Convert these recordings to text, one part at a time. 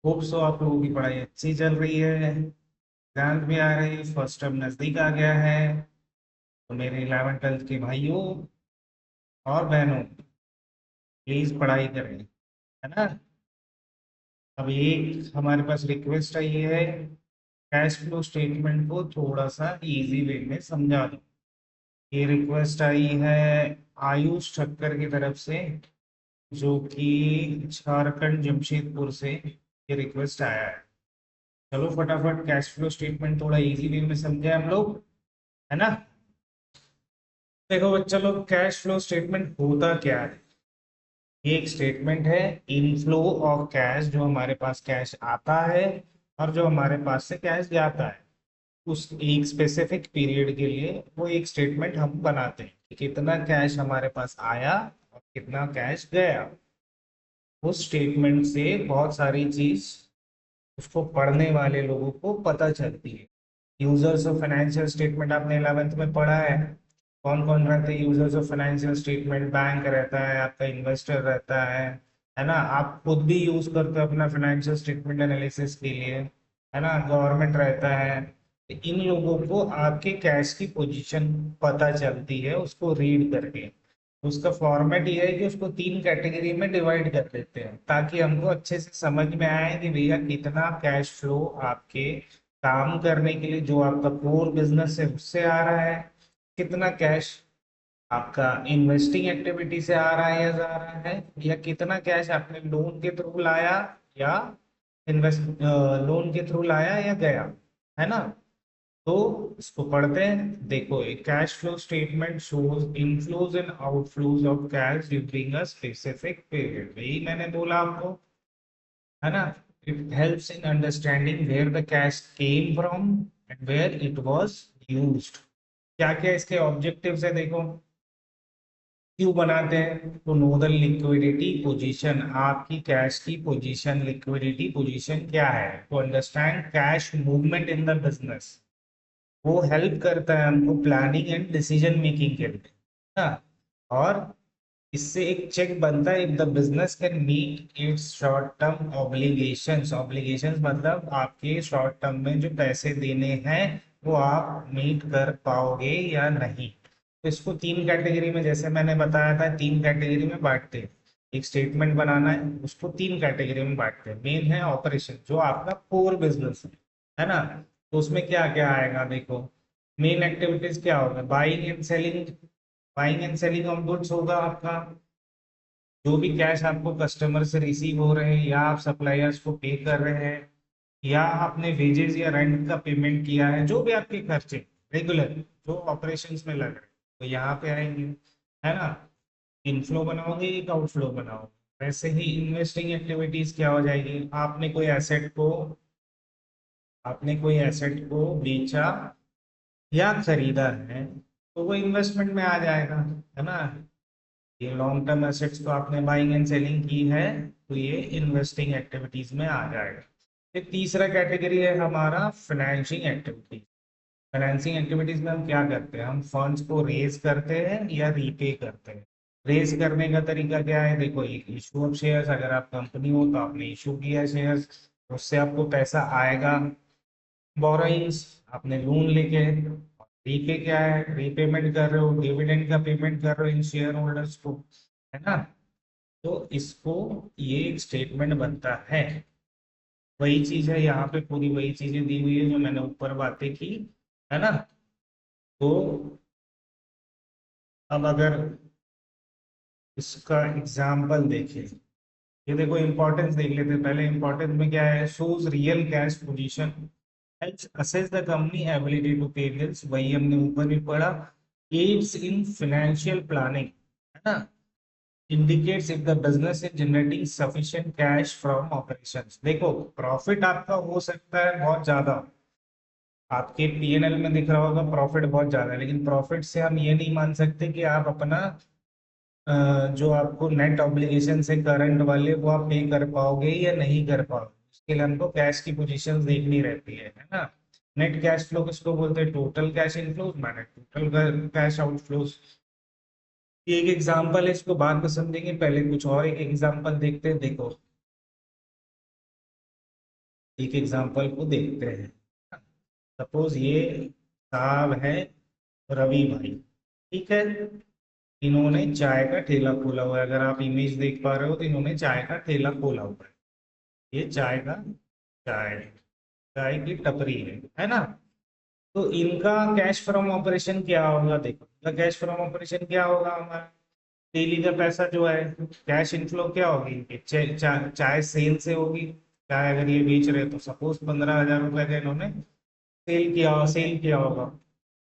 Hope so आप लोगों की पढ़ाई अच्छी चल रही है। एग्जाम भी आ रही है, फर्स्ट टर्म नजदीक आ गया है। तो मेरे 11th 12th के भाइयों और बहनों, प्लीज पढ़ाई करें, है ना। अब एक हमारे पास रिक्वेस्ट आई है, कैश फ्लो स्टेटमेंट को थोड़ा सा इजी वे में समझा दो। ये रिक्वेस्ट आई है आयुष ठक्कर की तरफ से, जो कि झारखंड जमशेदपुर से ये रिक्वेस्ट आया है। चलो फटाफट कैश फ्लो स्टेटमेंट थोड़ा इजी वे में समझे हम लोग, है ना। देखो बच्चा लोग, कैश फ्लो स्टेटमेंट होता क्या है। ये एक स्टेटमेंट है इनफ्लो ऑफ कैश, जो हमारे पास कैश आता है और जो हमारे पास से कैश जाता है उस एक स्पेसिफिक पीरियड के लिए। वो एक स्टेटमेंट हम बनाते हैं कि कितना कैश हमारे पास आया और कितना कैश गया। उस स्टेटमेंट से बहुत सारी चीज उसको पढ़ने वाले लोगों को पता चलती है। यूजर्स ऑफ फाइनेंशियल स्टेटमेंट आपने 11th में पढ़ा है। कौन कौन रहते हैं users of financial statement? Bank रहता है, आपका इन्वेस्टर रहता है ना। आप खुद भी यूज करते हो अपना फाइनेंशियल स्टेटमेंट एनालिसिस के लिए, है ना। गवर्नमेंट रहता है। तो इन लोगों को आपके कैश की पोजीशन पता चलती है उसको रीड करके। उसका फॉर्मेट ये है कि उसको 3 कैटेगरी में डिवाइड कर देते हैं ताकि हमको अच्छे से समझ में आए कि भैया कितना कैश फ्लो आपके काम करने के लिए, जो आपका कोर बिजनेस है उससे आ रहा है, कितना कैश आपका इन्वेस्टिंग एक्टिविटी से आ रहा है या जा रहा है, या कितना कैश आपने लोन के थ्रू लाया या इन्वेस्ट लोन के थ्रू लाया या गया, है ना। तो इसको पढ़ते हैं। देखो, एक cash flow statement shows inflows and outflows of cash during a specific period. यही मैंने बोला आपको, है ना। It helps in understanding where the cash came from and where it was used. क्या क्या इसके ऑब्जेक्टिव्स है देखो। क्यों बनाते हैं? तो नो द लिक्विडिटी पोजीशन, आपकी कैश की पोजीशन, लिक्विडिटी पोजीशन क्या है, to understand cash movement in the business. वो हेल्प करता है हमको प्लानिंग एंड डिसीजन मेकिंग के लिए, हाँ। और इससे एक चेक बनता है, if the business can meet its short term obligations. Obligations मतलब आपके शॉर्ट टर्म में जो पैसे देने हैं वो आप मीट कर पाओगे या नहीं। तो इसको 3 कैटेगरी में, जैसे मैंने बताया था, 3 कैटेगरी में बांटते हैं। एक स्टेटमेंट बनाना है, उसको 3 कैटेगरी में बांटते हैं। मेन है ऑपरेशन, जो आपका कोर बिजनेस है ना। तो उसमें क्या क्या आएगा देखो। मेन एक्टिविटीज क्या होगा? Buying and selling. Buying and selling of goods होगा आपका। जो भी कैश आपको कस्टमर से रिसीव हो रहे हैं, या आप सप्लायर्स को पे कर रहे हैं, या आपने वेजेस या रेंट का पेमेंट किया है, जो भी आपके खर्चे रेगुलर जो ऑपरेशंस में लग रहे हैं, तो यहाँ पे आएंगे, है ना। इनफ्लो बनाओगे एक आउटफ्लो बनाओगे। वैसे ही इन्वेस्टिंग एक्टिविटीज क्या हो जाएगी? आपने कोई एसेट को बेचा या खरीदा है, तो वो इन्वेस्टमेंट में आ जाएगा, है ना। ये लॉन्ग टर्म एसेट्स को आपने बाइंग एंड सेलिंग की है, तो ये इन्वेस्टिंग एक्टिविटीज में आ जाएगा। फिर तीसरा कैटेगरी है हमारा फाइनेंसिंग एक्टिविटीज। फाइनेंसिंग एक्टिविटीज में हम क्या करते हैं? हम फंड्स को रेज करते हैं या रीपे करते हैं। रेज करने का तरीका क्या है? देखो, एक इशू ऑफ शेयर्स, अगर आप कंपनी हो तो आपने इशू किया शेयर्स, उससे आपको पैसा आएगा। बोरोइंग्स, आपने लोन लेके। रीपे क्या है? रीपेमेंट कर रहे हो, डिविडेंड का पेमेंट कर रहे हो इन शेयर होल्डर्स को, है ना। तो इसको, ये एक स्टेटमेंट बनता है। वही चीज है यहाँ पे, पूरी वही चीजें दी हुई है जो मैंने ऊपर बातें की, है ना। तो अब अगर इसका एग्जाम्पल देखें, ये देखो इंपॉर्टेंस देख लेते हैं पहले। इंपॉर्टेंस में क्या है? Shows real cash position, helps assess the company ability to pay bills, वही हमने ऊपर भी पढ़ा। एड्स इन फाइनेंशियल प्लानिंग, है ना। Indicates if the business is generating sufficient cash from operations. देखो, प्रॉफिट आपका हो सकता है बहुत ज्यादा, आपके पीएनएल में दिख रहा होगा प्रॉफिट बहुत ज्यादा है, लेकिन प्रॉफिट से हम ये नहीं मान सकते कि आप अपना जो आपको नेट ऑब्लिगेशन है करंट वाले, वो आप पे कर पाओगे या नहीं कर पाओगे। उसके लिए हमको कैश की पोजीशंस देखनी रहती है ना। नेट कैश फ्लो किसको बोलते हैं? टोटल कैश इनफ्लोज माने टोटल कैश आउटफ्लोज। ये एक एग्जांपल है, इसको बाद में समझेंगे, पहले कुछ और एक एग्जांपल देखते हैं। देखो, एक एग्जांपल को देखते हैं। सपोज ये साहब है रवि भाई, ठीक है। इन्होंने चाय का ठेला खोला हुआ है, अगर आप इमेज देख पा रहे हो तो इन्होंने चाय का ठेला खोला हुआ है। ये चाय चाय की टपरी है ना। तो इनका कैश फ्रॉम ऑपरेशन क्या होगा, देखो इनका कैश फ्रॉम ऑपरेशन क्या होगा, हमारा डेली का पैसा जो है, कैश इनफ्लो क्या होगी इनकी, चाय सेल से होगी। चाय अगर ये बेच रहे तो सपोज 15,000 रुपए का इन्होंने सेल किया होगा।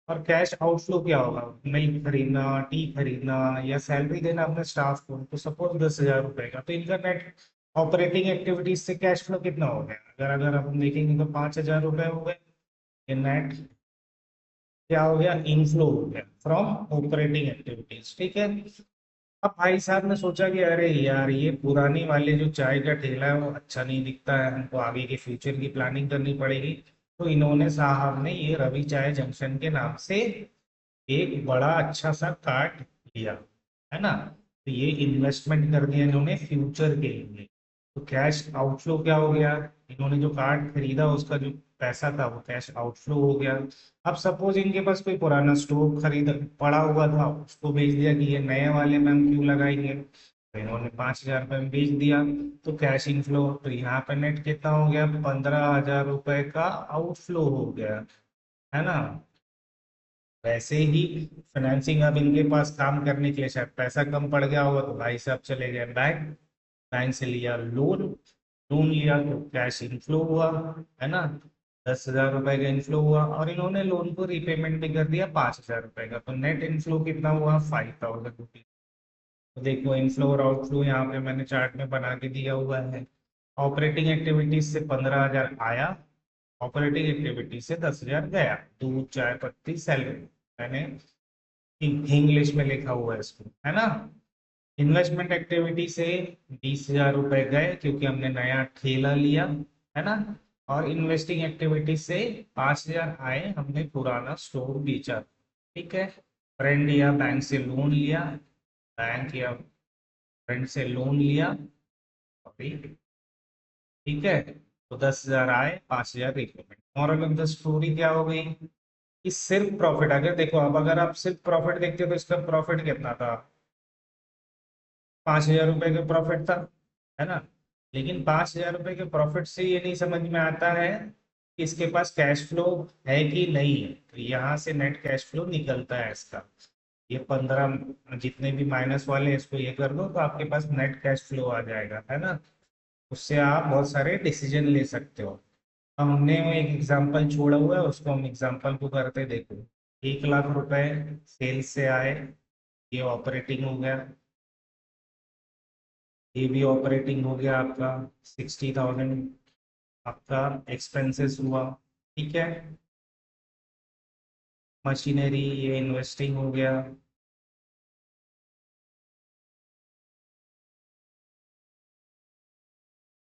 और कैश आउटफ्लो क्या होगा, मिल्क खरीदना, टी खरीदना या सैलरी देना अपने स्टाफ को, तो सपोज 10,000 रुपए का। तो इनका नेट ऑपरेटिंग एक्टिविटीज से कैश फ्लो कितना हो गया, अगर अगर हम देखेंगे तो 5,000 रुपए हो गए। ये नेट क्या हो गया, इनफ्लो हो गया फ्रॉम ऑपरेटिंग एक्टिविटीज, ठीक है। अब भाई साहब ने सोचा कि अरे यार ये पुरानी वाले जो चाय का ठेला है वो अच्छा नहीं दिखता है, हमको आगे के फ्यूचर की प्लानिंग करनी पड़ेगी। तो इन्होंने साहब ने ये रवि चाय जंक्शन के नाम से एक बड़ा अच्छा सा कार्ड लिया, है ना। तो ये इन्वेस्टमेंट कर दिया इन्होंने फ्यूचर के लिए। तो कैश आउटफ्लो क्या हो गया, इन्होंने जो कार्ड खरीदा उसका जो पैसा था वो कैश आउटफ्लो हो गया। अब सपोज इनके पास कोई पुराना स्टॉक खरीद पड़ा हुआ था, उसको बेच दिया कि ये नए वाले में हम क्यों लगाएंगे, तो इन्होंने 5,000 रुपये में बेच दिया। तो कैश इनफ्लो, तो यहाँ पे नेट कितना हो गया, 15,000 रुपए का आउटफ्लो हो गया, है ना। वैसे ही फाइनेंसिंग, अब इनके पास काम करने के लिए शायद पैसा कम पड़ गया होगा, तो भाई साहब चले गए बैंक, बैंक से लिया लोन, लोन लिया तो कैश इनफ्लो हुआ, है ना। 10,000 रुपए का इनफ्लो हुआ और इन्होंने लोन को रीपेमेंट भी कर दिया 5,000 रुपए का, तो नेट इनफ्लो कितना हुआ, 5,000 रुपीज। तो देखो इनफ्लो और आउटफ्लो यहाँ पे मैंने चार्ट में बना के दिया हुआ है। ऑपरेटिंग एक्टिविटीज से 15,000 आया, ऑपरेटिंग एक्टिविटी से 10,000 गया, दूध चाय पत्ती सैलरी, मैंने इंग्लिश में लिखा हुआ है इसको, है ना। इन्वेस्टमेंट एक्टिविटी से 20,000 रुपए गए क्योंकि हमने नया ठेला लिया, है ना। और इन्वेस्टिंग एक्टिविटी से 5,000 आए, हमने पुराना स्टोर बेचा, ठीक है। फ्रेंड या बैंक से लोन लिया, बैंक या फ्रेंड से लोन लिया, अभी ठीक है। तो 10,000 आए, 5,000 repayment. Moral of the story क्या हो गई कि सिर्फ प्रॉफिट, अगर देखो अब अगर आप सिर्फ प्रॉफिट देखते हो तो इसका प्रॉफिट कितना था, 5,000 रुपए का प्रॉफिट था, है ना। लेकिन 5,000 रुपए के प्रॉफिट से ये नहीं समझ में आता है कि इसके पास कैश फ्लो है कि नहीं है। तो यहाँ से नेट कैश फ्लो निकलता है इसका, ये 15 जितने भी माइनस वाले हैं, इसको ये कर दो तो आपके पास नेट कैश फ्लो आ जाएगा, है ना। उससे आप बहुत सारे डिसीजन ले सकते हो। अब हमने वो एक एग्जांपल छोड़ा हुआ है, उसको हम एग्जांपल को करते देखो। 1 लाख रुपए सेल से आए, ये ऑपरेटिंग हो गया, ये भी ऑपरेटिंग हो गया आपका। 60,000 आपका एक्सपेंसेस हुआ, ठीक है। मशीनरी ये इन्वेस्टिंग हो गया।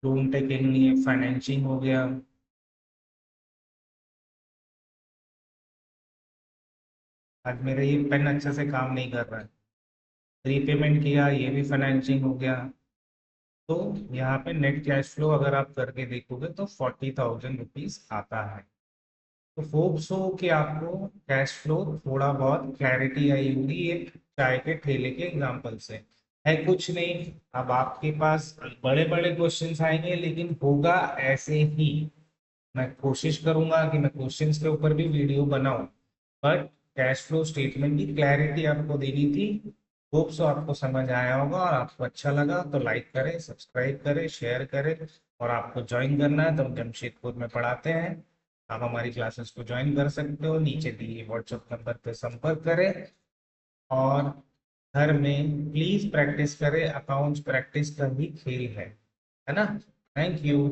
लोन टेकिंग ये फाइनेंसिंग हो गया। आज मेरा ये पेन अच्छे से काम नहीं कर रहा है, रीपेमेंट किया, ये भी फाइनेंसिंग हो गया। तो यहाँ पे नेट कैश फ्लो अगर आप करके देखोगे तो 40,000 रुपीज आता है। तो होप्स हो कि आपको कैश फ्लो थोड़ा बहुत क्लैरिटी आई होगी ये चाय के ठेले के एग्जांपल से। है कुछ नहीं, अब आपके पास बड़े बड़े क्वेश्चंस आएंगे लेकिन होगा ऐसे ही। मैं कोशिश करूंगा कि मैं क्वेश्चंस के ऊपर भी वीडियो बनाऊं, बट कैश फ्लो स्टेटमेंट की क्लैरिटी आपको देनी थी। होप सो आपको समझ आया होगा, और आपको अच्छा लगा तो लाइक करें, सब्सक्राइब करें, शेयर करें। और आपको ज्वाइन करना है तो हम जमशेदपुर में पढ़ाते हैं, आप हमारी क्लासेस को ज्वाइन कर सकते हो, नीचे दिए व्हाट्सएप नंबर पर संपर्क करें। और घर में प्लीज प्रैक्टिस करें, अकाउंट्स प्रैक्टिस का भी खेल है ना। Thank you.